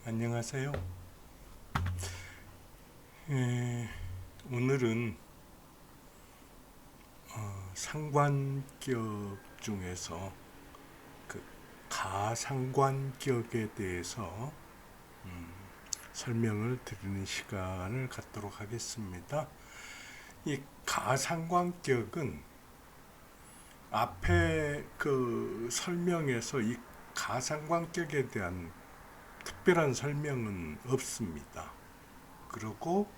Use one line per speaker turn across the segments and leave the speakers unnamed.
안녕하세요. 오늘은 상관격 중에서 그 가상관격에 대해서 설명을 드리는 시간을 갖도록 하겠습니다. 이 가상관격은 앞에 그 설명에서 이 가상관격에 대한 특별한 설명은 없습니다. 그리고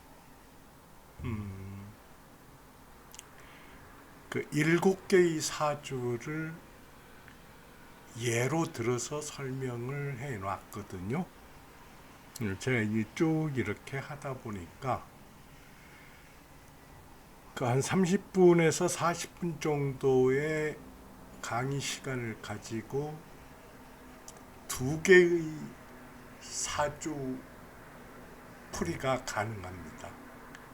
그 7개의 사주를 예로 들어서 설명을 해 놨거든요. 제가 쭉 이렇게 하다 보니까 그 한 30분에서 40분 정도의 강의 시간을 가지고 2개의 사주 풀이가 가능합니다.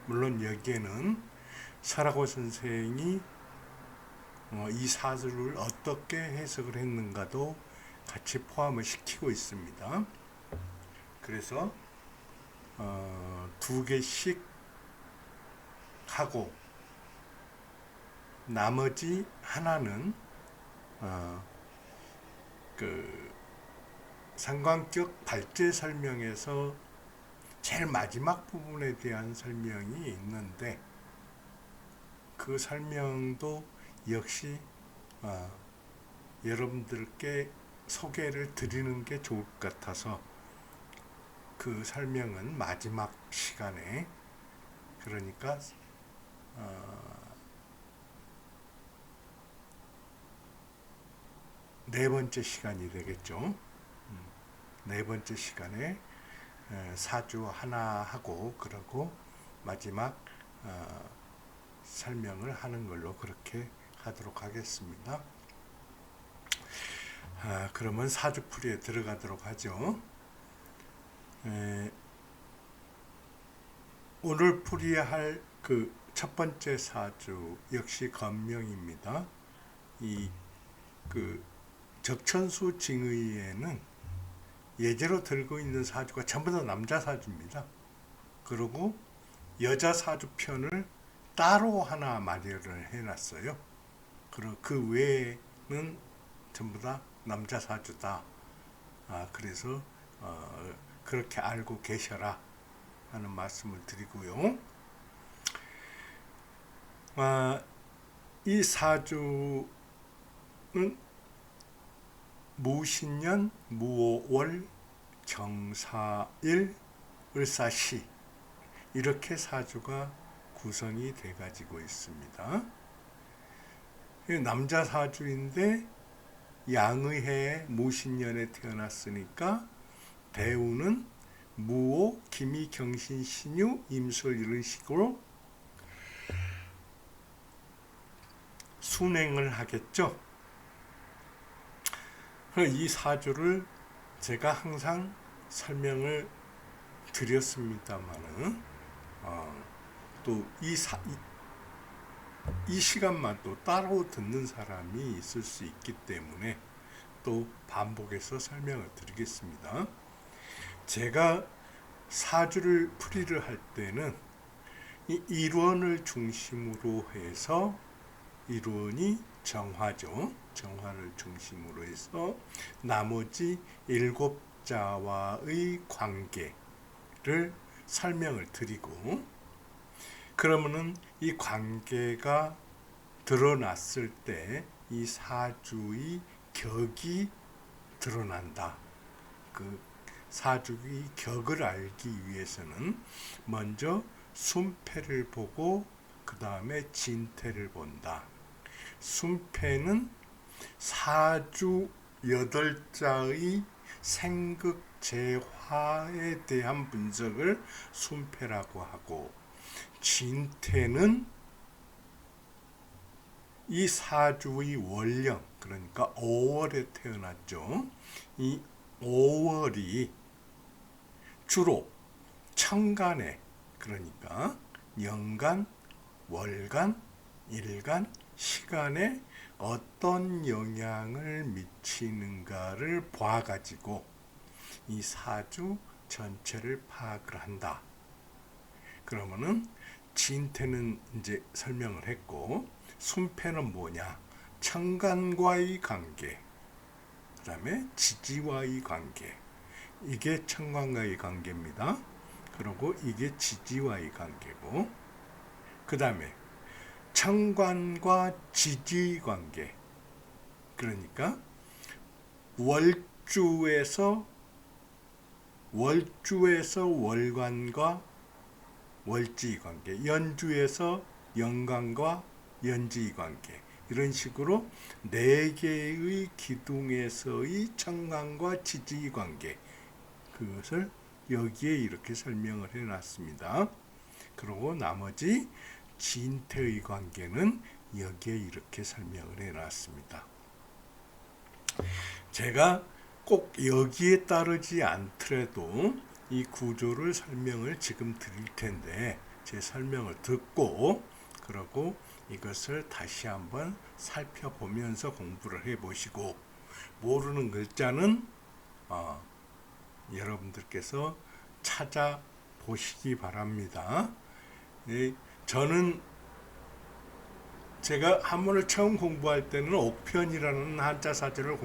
물론 여기에는 설하고 선생이 이 사주를 어떻게 해석을 했는가도 같이 포함을 시키고 있습니다. 그래서 2개씩 하고 나머지 하나는 그 상관격 발제 설명에서 제일 마지막 부분에 대한 설명이 있는데 그 설명도 역시 여러분들께 소개를 드리는 게 좋을 것 같아서 그 설명은 마지막 시간에, 그러니까 네 번째 시간이 되겠죠. 네 번째 시간에 사주 하나 하고 그러고 마지막 설명을 하는 걸로 그렇게 하도록 하겠습니다. 그러면 사주풀이에 들어가도록 하죠. 오늘 풀이할 그 첫 번째 사주 역시 건명입니다. 이 그 적천수 징의에는 예제로 들고 있는 사주가 전부 다 남자 사주입니다. 그리고 여자 사주 편을 따로 하나 마련을 해놨어요. 그리고 그 외에는 전부 다 남자 사주다. 그래서 그렇게 알고 계셔라 하는 말씀을 드리고요. 이 사주는 무신년, 무오월, 경사일, 을사시 이렇게 사주가 구성이 돼 가지고 있습니다. 남자 사주인데 양의해에 무신년에 태어났으니까 대우는 무오, 기미, 경신, 신유, 임술 이런 식으로 순행을 하겠죠. 이 사주를 제가 항상 설명을 드렸습니다만은 또 이 시간만 또 따로 듣는 사람이 있을 수 있기 때문에 또 반복해서 설명을 드리겠습니다. 제가 사주를 풀이를 할 때는 이 일원을 중심으로 해서, 일원이 정화죠. 정화를 중심으로 해서 나머지 7자와의 관계를 설명을 드리고, 그러면은 이 관계가 드러났을 때 이 사주의 격이 드러난다. 그 사주의 격을 알기 위해서는 먼저 순패를 보고 그 다음에 진태를 본다. 순패는 사주 8자의 생극재화에 대한 분석을 순패라고 하고, 진태는 이 사주의 월령, 그러니까 5월에 태어났죠. 이 5월이 주로 천간에, 그러니까 연간, 월간, 일간, 시간에 어떤 영향을 미치는가를 봐가지고 이 사주 전체를 파악을 한다. 그러면은 진태는 이제 설명을 했고, 순패는 뭐냐? 천간과의 관계, 그 다음에 지지와의 관계. 이게 천간과의 관계입니다. 그리고 이게 지지와의 관계고, 그 다음에 천간과 지지 관계. 그러니까 월주에서 월간과 월지 관계, 연주에서 연간과 연지 관계, 이런 식으로 네 개의 기둥에서의 천간과 지지 관계, 그것을 여기에 이렇게 설명을 해놨습니다. 그리고 나머지 진태의 관계는 여기에 이렇게 설명을 해놨습니다. 제가 꼭 여기에 따르지 않더라도 이 구조를 설명을 지금 드릴 텐데, 제 설명을 듣고 그러고 이것을 다시 한번 살펴보면서 공부를 해보시고, 모르는 글자는 여러분들께서 찾아보시기 바랍니다. 저는 제가 한문을 처음 공부할 때는 옥편이라는 한자 사전을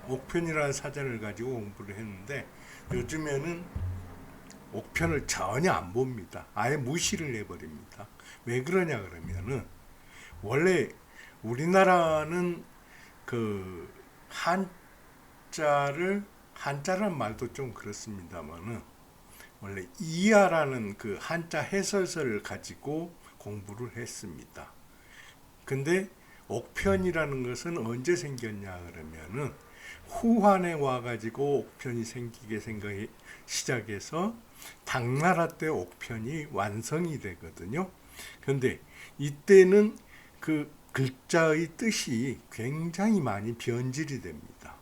옥편이라는 사전을 가지고 공부를 했는데, 요즘에는 옥편을 전혀 안 봅니다. 아예 무시를 해버립니다. 왜 그러냐 그러면은, 원래 우리나라는 그 한자란 말도 좀 그렇습니다만은, 원래 이하라는 그 한자 해설서를 가지고 공부를 했습니다. 근데 옥편이라는 것은 언제 생겼냐 그러면은, 후한에 와가지고 옥편이 생기게 시작해서 당나라 때 옥편이 완성이 되거든요. 근데 이때는 그 글자의 뜻이 굉장히 많이 변질이 됩니다.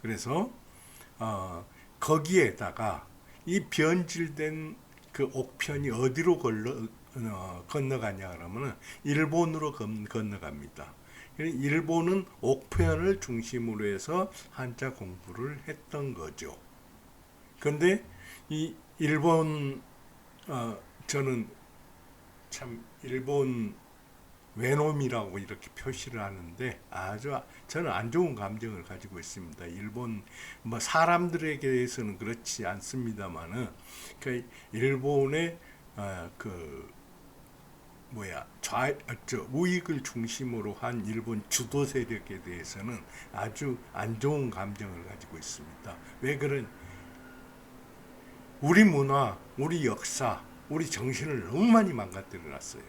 그래서 거기에다가 이 변질된 그 옥편이 어디로 건너가냐 그러면 일본으로 건너갑니다. 일본은 옥편을 중심으로 해서 한자 공부를 했던 거죠. 그런데 이 일본, 저는 참 일본 외놈이라고 이렇게 표시를 하는데, 저는 안 좋은 감정을 가지고 있습니다. 일본 사람들에게서는 그렇지 않습니다만은, 그 일본의 우익을 중심으로 한 일본 주도 세력에 대해서는 아주 안 좋은 감정을 가지고 있습니다. 왜 우리 문화, 우리 역사, 우리 정신을 너무 많이 망가뜨려 놨어요.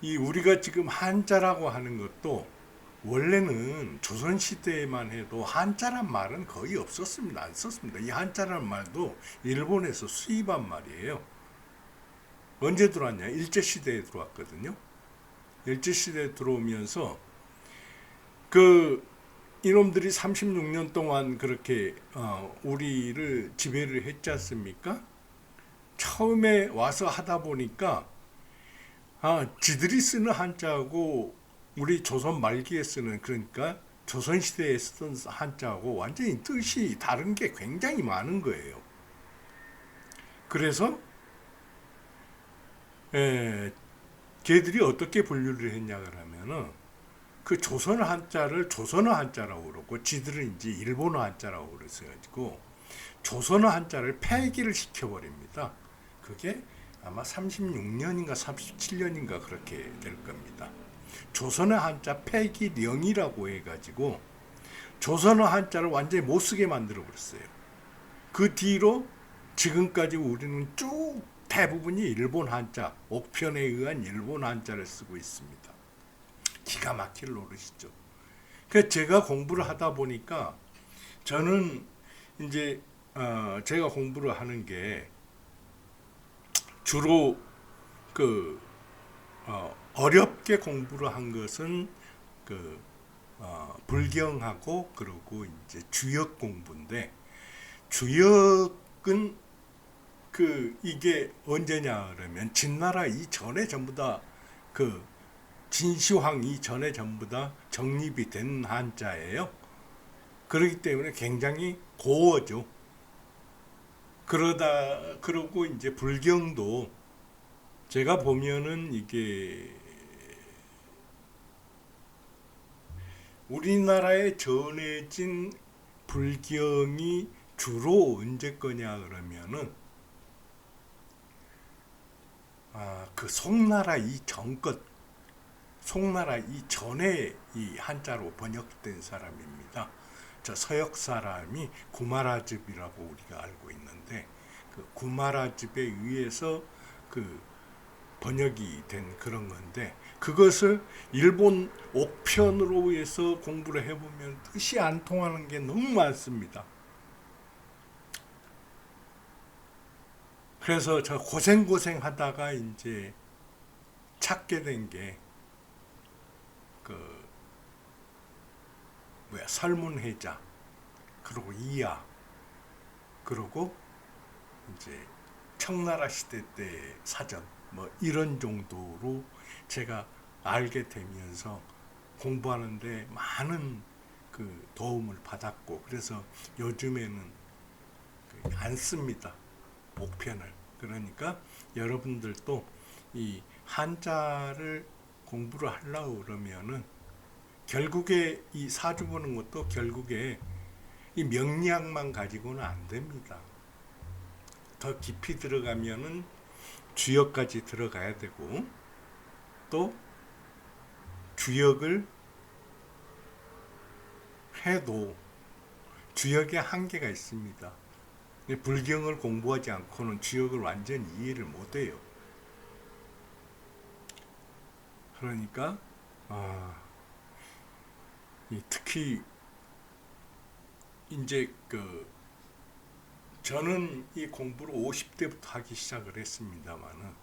우리가 지금 한자라고 하는 것도, 원래는 조선시대에만 해도 한자란 말은 거의 없었습니다. 안 썼습니다. 이 한자란 말도 일본에서 수입한 말이에요. 언제 들어왔냐? 일제시대에 들어왔거든요. 일제시대에 들어오면서 이놈들이 36년 동안 그렇게 우리를 지배를 했지 않습니까? 처음에 와서 하다 보니까 지들이 쓰는 한자하고 우리 조선 말기에 쓰는, 그러니까 조선시대에 쓰던 한자하고 완전히 뜻이 다른 게 굉장히 많은 거예요. 그래서 걔들이 어떻게 분류를 했냐 그러면은, 그 조선어 한자를 조선어 한자라고 그러고, 지들은 이제 일본어 한자라고 그래서 조선어 한자를 폐기를 시켜버립니다. 그게 아마 36년인가 37년인가 그렇게 될 겁니다. 조선어 한자 폐기령이라고 해가지고 조선어 한자를 완전히 못 쓰게 만들어 버렸어요. 그 뒤로 지금까지 우리는 쭉 대부분이 일본 한자, 옥편에 의한 일본 한자를 쓰고 있습니다. 기가 막힐 노릇이죠. 그래서 제가 공부를 하다 보니까, 저는 이제 제가 공부를 하는 게 주로 어렵게 공부를 한 것은 불경하고, 그리고 이제 주역 공부인데, 주역은 이게 언제냐 그러면, 진나라 이전에 전부 다 진시황 이전에 전부 다 정립이 된 한자예요. 그렇기 때문에 굉장히 고어죠. 그러고 이제 불경도 제가 보면은 이게 우리나라에 전해진 불경이 주로 언제 거냐 그러면은 그 송나라 송나라 이전에 이 한자로 번역된 사람입니다. 저 서역 사람이 구마라즙이라고 우리가 알고 있는데 그 구마라즙에 의해서 그 번역이 된 그런 건데 그것을 일본 옥편으로 해서 공부를 해보면 뜻이 안 통하는 게 너무 많습니다. 그래서 저 고생 하다가 이제 찾게 된 게 그 설문해자, 그리고 이야, 그리고 이제 청나라 시대 때 사전 뭐 이런 정도로 제가 알게 되면서 공부하는데 많은 그 도움을 받았고, 그래서 요즘에는 안 씁니다, 목편을. 그러니까 여러분들도 이 한자를 공부를 하려고 그러면은 결국에 이 사주 보는 것도 결국에 이 명리학만 가지고는 안 됩니다. 더 깊이 들어가면은 주역까지 들어가야 되고, 또 주역을 해도 주역에 한계가 있습니다. 불경을 공부하지 않고는 주역을 완전히 이해를 못해요. 그러니까 특히 이제 저는 이 공부를 50대부터 하기 시작을 했습니다만은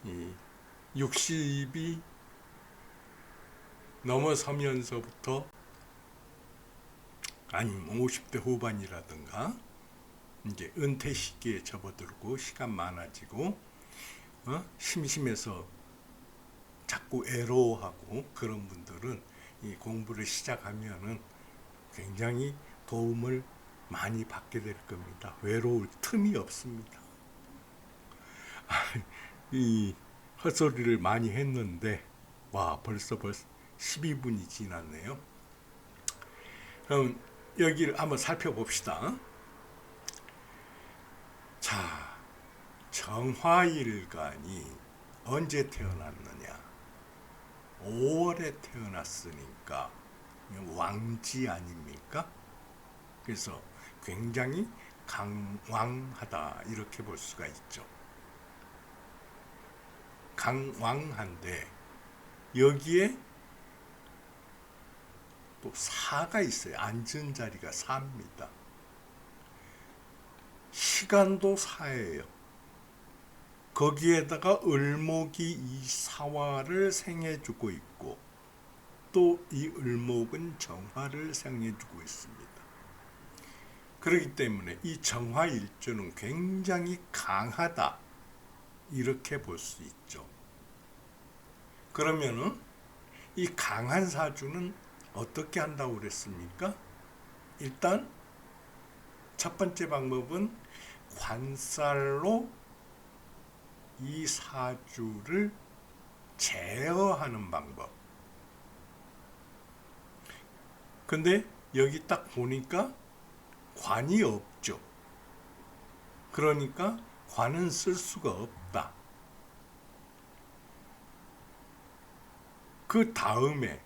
이 60이 넘어서면서부터, 아니면 50대 후반이라든가 이제 은퇴 시기에 접어들고 시간 많아지고 심심해서 자꾸 애로워하고 그런 분들은 이 공부를 시작하면은 굉장히 도움을 많이 받게 될 겁니다. 외로울 틈이 없습니다. 이 헛소리를 많이 했는데 벌써 12분이 지났네요. 그럼 여기를 한번 살펴봅시다. 자, 정화일간이 언제 태어났느냐? 5월에 태어났으니까 왕지 아닙니까? 그래서 굉장히 강왕하다 이렇게 볼 수가 있죠. 강왕한데 여기에 또 사가 있어요. 앉은 자리가 사입니다. 시간도 사예요. 거기에다가 을목이 이 사화를 생해주고 있고, 또 이 을목은 정화를 생해주고 있습니다. 그렇기 때문에 이 정화일조는 굉장히 강하다 이렇게 볼 수 있죠. 그러면은 이 강한 사주는 어떻게 한다고 그랬습니까? 일단 첫 번째 방법은 관살로 이 사주를 제어하는 방법. 근데 여기 딱 보니까 관이 없죠. 그러니까 관은 쓸 수가 없다. 그 다음에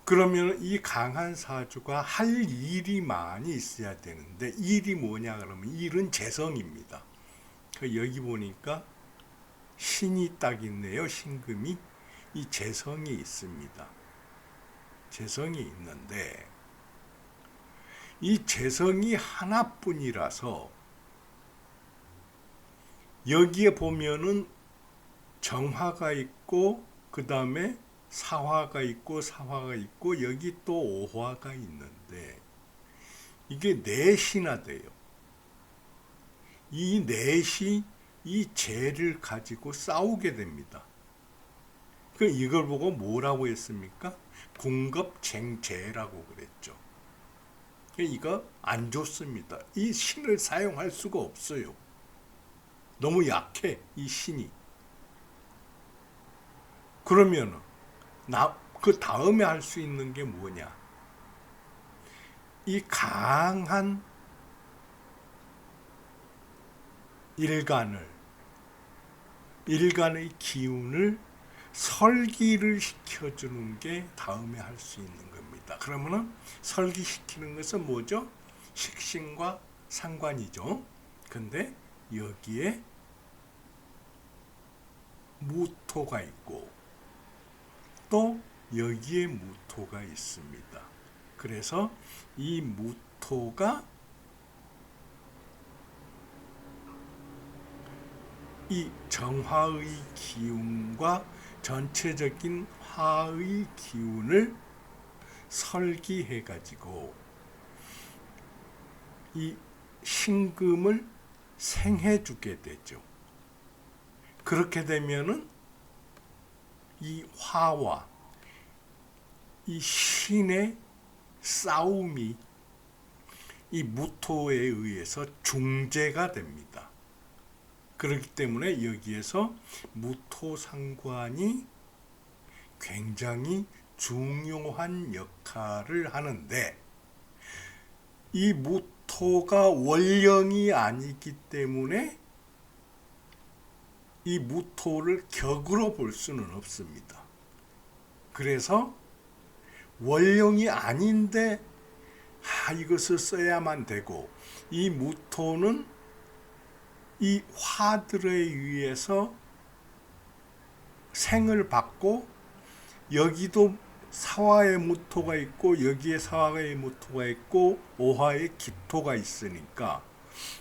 그러면 이 강한 사주가 할 일이 많이 있어야 되는데, 일이 뭐냐 그러면 일은 재성입니다. 여기 보니까 신이 딱 있네요. 신금이. 이 재성이 있습니다. 재성이 있는데 이 재성이 하나뿐이라서 여기에 보면은 정화가 있고, 그 다음에 사화가 있고, 사화가 있고, 여기 또 오화가 있는데 이게 넷이나 돼요. 이 넷이 이 재를 가지고 싸우게 됩니다. 이걸 보고 뭐라고 했습니까? 궁겁쟁죄라고 그랬죠. 이거 안 좋습니다. 이 신을 사용할 수가 없어요. 너무 약해, 이 신이. 그러면 그 다음에 할 수 있는 게 뭐냐? 이 강한 일간의 기운을 설기를 시켜주는 게 다음에 할 수 있는 겁니다. 그러면은 설기시키는 것은 뭐죠? 식신과 상관이죠. 근데 여기에 무토가 있고 또 여기에 무토가 있습니다. 그래서 이 무토가 이 정화의 기운과 전체적인 화의 기운을 설기해 가지고 이 신금을 생해 주게 되죠. 그렇게 되면은 이 화와 이 신의 싸움이 이 무토에 의해서 중재가 됩니다. 그렇기 때문에 여기에서 무토상관이 굉장히 중요한 역할을 하는데, 이 무토가 원령이 아니기 때문에 이 무토를 격으로 볼 수는 없습니다. 그래서 원령이 아닌데 이것을 써야만 되고, 이 무토는 이 화들에 의해서 생을 받고, 여기도 사화의 무토가 있고 여기에 사화의 무토가 있고 오화의 기토가 있으니까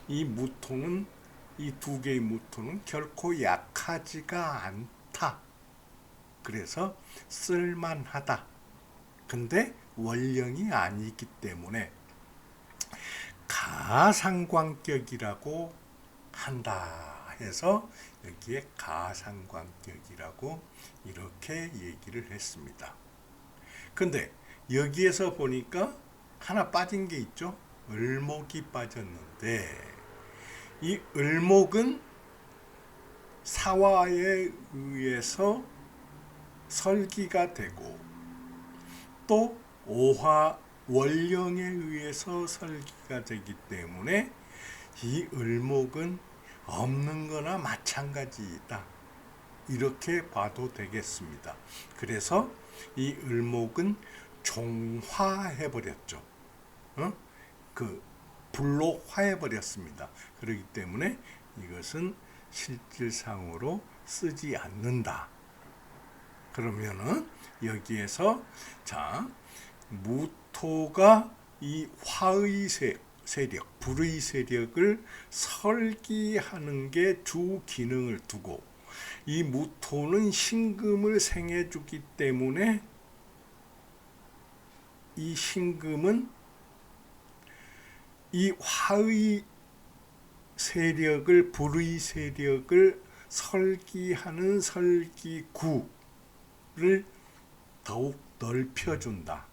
이 무토는, 이 두 개의 무토는 결코 약하지가 않다. 그래서 쓸만하다. 근데 원령이 아니기 때문에 가상관격이라고 한다 해서 여기에 가상관격이라고 이렇게 얘기를 했습니다. 근데 여기에서 보니까 하나 빠진 게 있죠. 을목이 빠졌는데, 이 을목은 사화에 의해서 설기가 되고 또 오화 원령에 의해서 설기가 되기 때문에 이 을목은 없는 거나 마찬가지이다. 이렇게 봐도 되겠습니다. 그래서 이 을목은 종화해버렸죠. 불로 화해버렸습니다. 그렇기 때문에 이것은 실질상으로 쓰지 않는다. 그러면은 여기에서 무토가 이 화의 세력, 불의 세력을 설기하는 게 주 기능을 두고, 이 무토는 신금을 생해주기 때문에 이 신금은 이 화의 세력을, 불의 세력을 설기하는 설기구를 더욱 넓혀준다.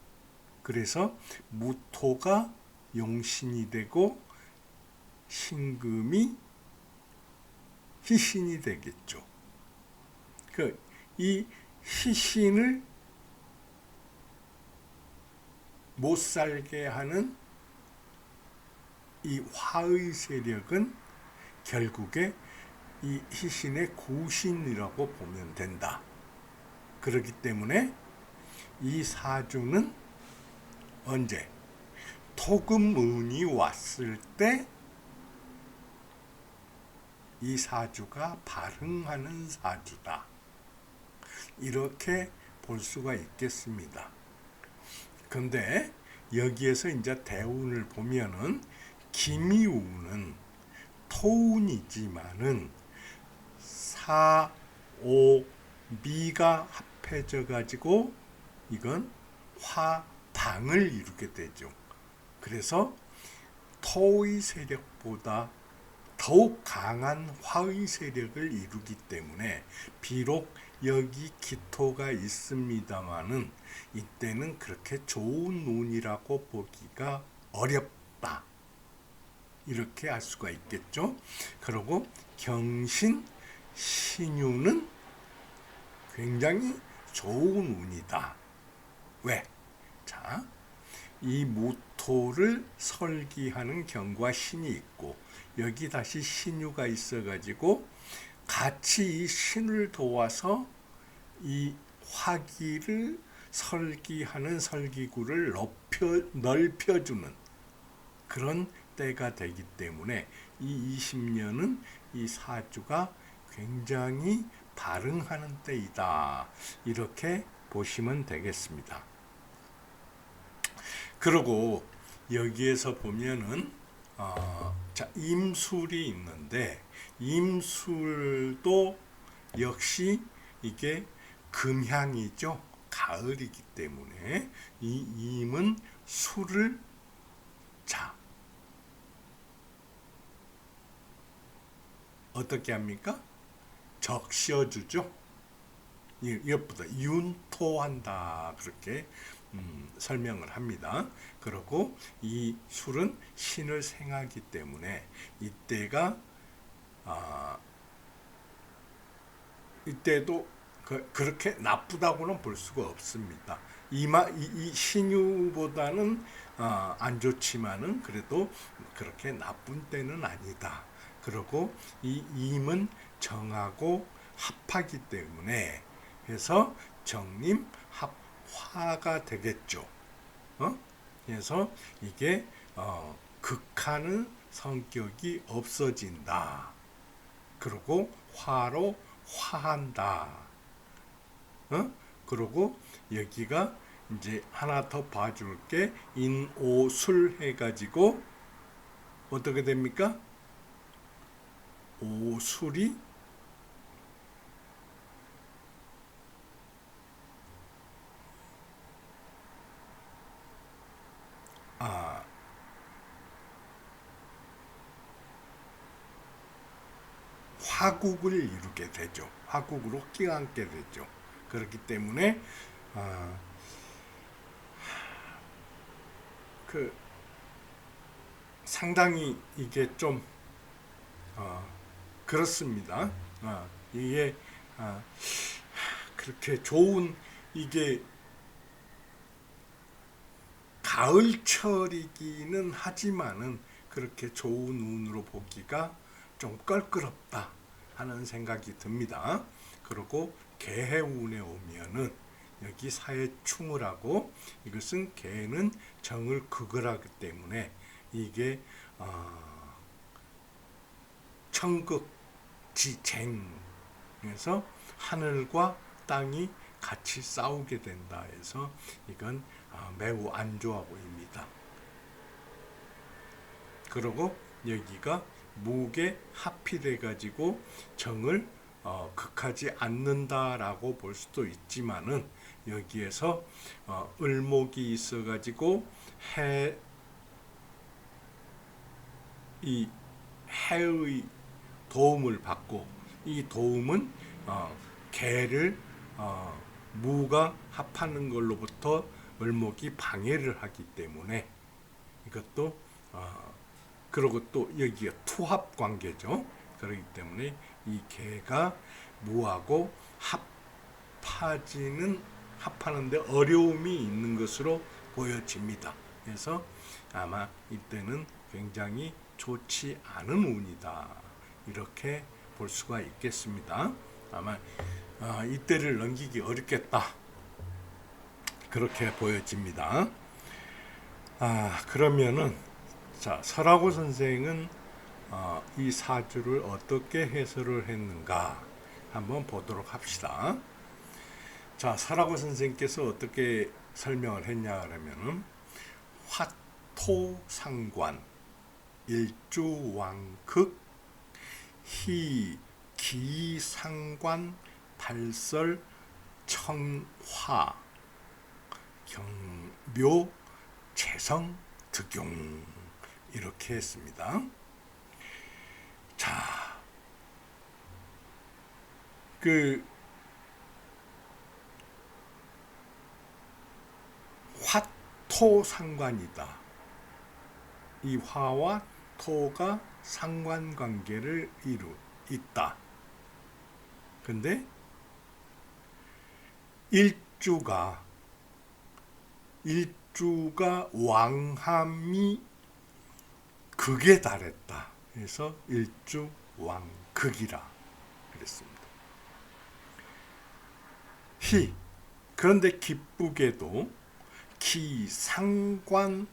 그래서 무토가 용신이 되고 신금이 희신이 되겠죠. 이 희신을 못 살게 하는 이 화의 세력은 결국에 이 희신의 구신이라고 보면 된다. 그렇기 때문에 이 사주는 언제? 토금운이 왔을 때 이 사주가 발흥하는 사주다. 이렇게 볼 수가 있겠습니다. 근데 여기에서 이제 대운을 보면은 기미운은 토운이지만은 사, 오, 미가 합해져 가지고 이건 화방을 이루게 되죠. 그래서 토의 세력보다 더욱 강한 화의 세력을 이루기 때문에 비록 여기 기토가 있습니다만은 이때는 그렇게 좋은 운이라고 보기가 어렵다. 이렇게 알 수가 있겠죠. 그리고 경신, 신유는 굉장히 좋은 운이다. 왜? 자, 이 무토를 설기하는 경과 신이 있고 여기 다시 신유가 있어가지고 같이 이 신을 도와서 이 화기를 설기하는 설기구를 넓혀주는 그런 때가 되기 때문에 이 20년은 이 사주가 굉장히 발흥하는 때이다. 이렇게 보시면 되겠습니다. 그리고 여기에서 보면은 자, 임술이 있는데 임술도 역시 이게 금향이죠. 가을이기 때문에 이 임은 술을 자 어떻게 합니까? 적셔주죠. 이것보다 윤토한다 그렇게 설명을 합니다. 그리고 이 술은 신을 생하기 때문에 이때가 이때도 그렇게 나쁘다고는 볼 수가 없습니다. 이 신유보다는 안 좋지만은 그래도 그렇게 나쁜 때는 아니다. 그리고 이 임은 정하고 합하기 때문에 해서 정임 합화가 되겠죠. 그래서 이게 극하는 성격이 없어진다. 그리고 화로 화한다. 그리고 여기가 이제 하나 더 봐줄게. 인오술 해가지고 어떻게 됩니까? 오술이 화국을 이루게 되죠. 화국으로 끼얹게 되죠. 그렇기 때문에 상당히 이게 좀 그렇습니다. 이게 그렇게 좋은 이게 가을철이기는 하지만은 그렇게 좋은 운으로 보기가 좀 껄끄럽다 하는 생각이 듭니다. 그리고 개해운에 오면은 여기 사해충을 하고 이것은 개는 정을 극을 하기 때문에 이게 천극지쟁 그래서 하늘과 땅이 같이 싸우게 된다 해서 이건 매우 안 좋아 보입니다. 그리고 여기가 목에 합이 돼 가지고 정을 극하지 않는다라고 볼 수도 있지만은 여기에서 을목이 있어 가지고 해의 도움을 받고 이 도움은 개를 무가 합하는 걸로부터 을목이 방해를 하기 때문에 이것도 그리고 또 여기가 투합 관계죠. 그렇기 때문에 이 개가 무하고 합하는데 어려움이 있는 것으로 보여집니다. 그래서 아마 이때는 굉장히 좋지 않은 운이다. 이렇게 볼 수가 있겠습니다. 아마 이때를 넘기기 어렵겠다. 그렇게 보여집니다. 그러면은 자, 설하고 선생은 이 사주를 어떻게 해설을 했는가 한번 보도록 합시다. 자, 설하고 선생께서 어떻게 설명을 했냐 그러면은 화토상관 일주왕극 희기상관 발설 청화 경묘 재성 득용 이렇게 했습니다. 자, 토상관이다. 이 화와 토가 상관관계를 있다. 근데 일주가 왕함이 극에 달했다. 그래서 일주왕극이라 그랬습니다. 그런데 기쁘게도 기상관,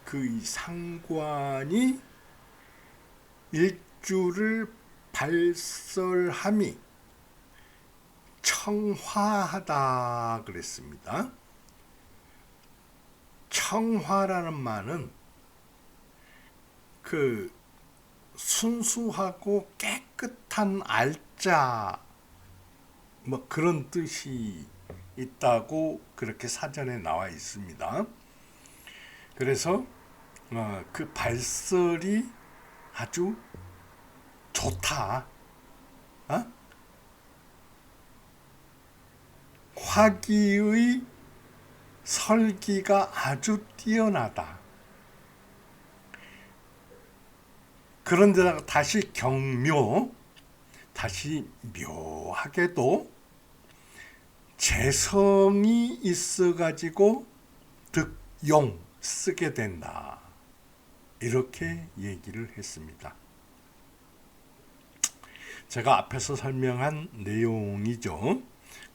그 상관이 일주를 발설함이 청화하다 그랬습니다. 청화라는 말은 그 순수하고 깨끗한 알짜, 뭐 그런 뜻이 있다고 그렇게 사전에 나와 있습니다. 그래서 그 발설이 아주 좋다. 화기의 설기가 아주 뛰어나다. 그런데다가 다시 묘하게도 재성이 있어가지고 득용 쓰게 된다. 이렇게 얘기를 했습니다. 제가 앞에서 설명한 내용이죠.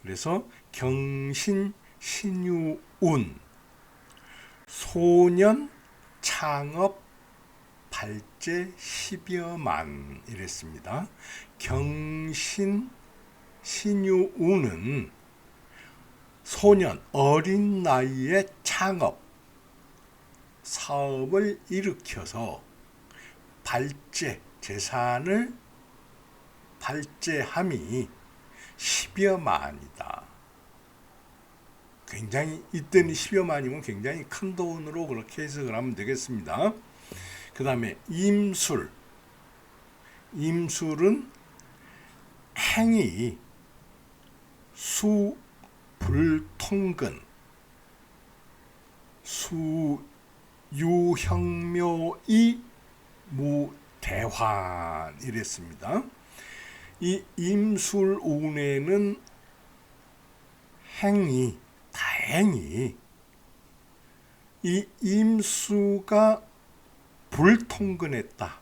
그래서 경신, 신유운, 소년, 창업, 발제 10여만 이랬습니다. 경신, 신유운은 소년, 어린 나이에 창업, 사업을 일으켜서 발제, 재산을 발제함이 10여만이다. 굉장히, 이때는 10여만이면 굉장히 큰 돈으로 그렇게 해석을 하면 되겠습니다. 그 다음에 임술은 행위, 불통근, 유형묘의 무대환 이랬습니다. 이 임술운에는 행위, 다행히 이 임수가 불통근했다.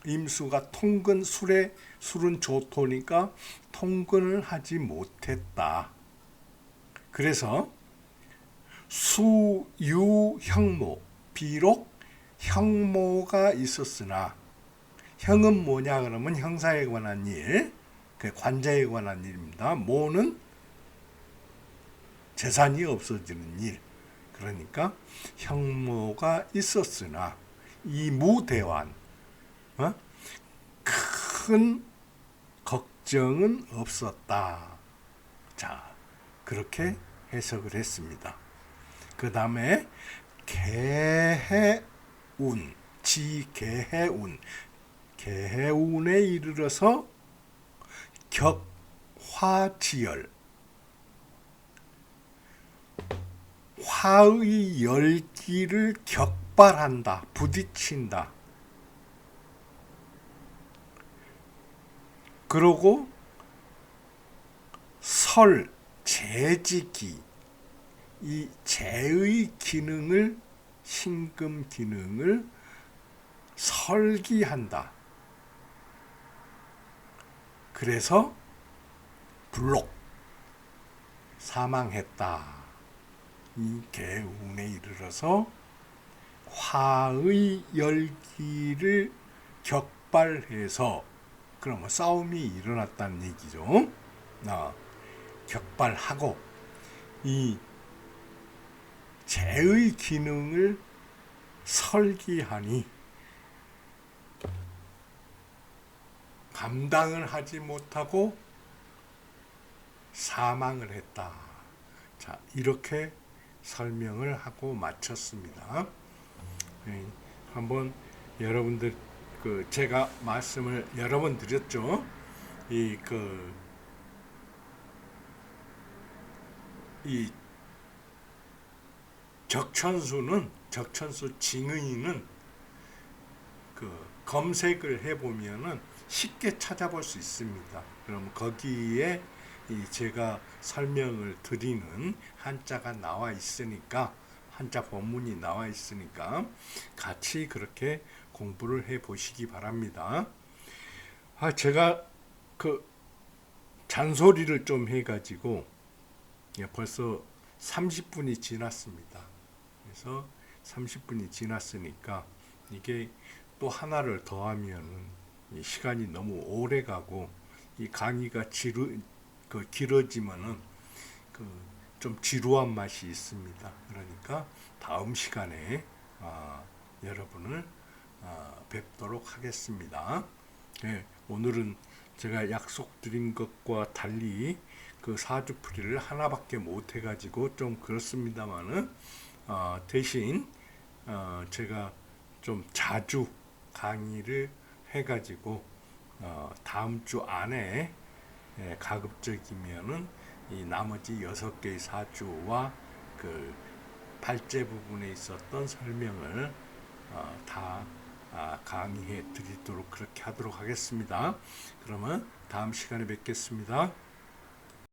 임수가 통근, 술은 조토니까 통근을 하지 못했다. 그래서 수유형모, 비록 형모가 있었으나, 형은 뭐냐 그러면 형사에 관한 일, 관자에 관한 일입니다. 모는 재산이 없어지는 일. 그러니까 형모가 있었으나 이 무대환, 큰 걱정은 없었다. 자, 그렇게 해석을 했습니다. 그 다음에 개해운, 개해운에 이르러서 격화지열, 화의 열기를 격발한다, 부딪힌다. 그러고 재지기, 이 재의 기능을, 신금 기능을 설기한다. 그래서 불록 사망했다. 이 개운에 이르러서 화의 열기를 격발해서, 그러면 싸움이 일어났다는 얘기죠. 격발하고 이 재의 기능을 설기하니 감당을 하지 못하고 사망을 했다. 자, 이렇게 설명을 하고 마쳤습니다. 한번 여러분들, 제가 말씀을 여러 번 드렸죠. 이 적천수 징의는 그 검색을 해보면은 쉽게 찾아볼 수 있습니다. 그럼 거기에 이 제가 설명을 드리는 한자가 나와 있으니까, 한자 본문이 나와 있으니까 같이 그렇게 공부를 해 보시기 바랍니다. 제가 그 잔소리를 좀 해가지고 벌써 30분이 지났습니다. 그래서 30분이 지났으니까 이게 또 하나를 더하면 시간이 너무 오래 가고 이 강의가 길어지면은 좀 지루한 맛이 있습니다. 그러니까 다음 시간에 여러분을 뵙도록 하겠습니다. 네, 오늘은 제가 약속드린 것과 달리 그 사주풀이를 하나밖에 못 해가지고 좀 그렇습니다만은 대신 제가 좀 자주 강의를 해가지고 다음 주 안에 가급적이면은 이 나머지 6개의 사주와 그 발제 부분에 있었던 설명을 다 강의해 드리도록 그렇게 하도록 하겠습니다. 그러면 다음 시간에 뵙겠습니다.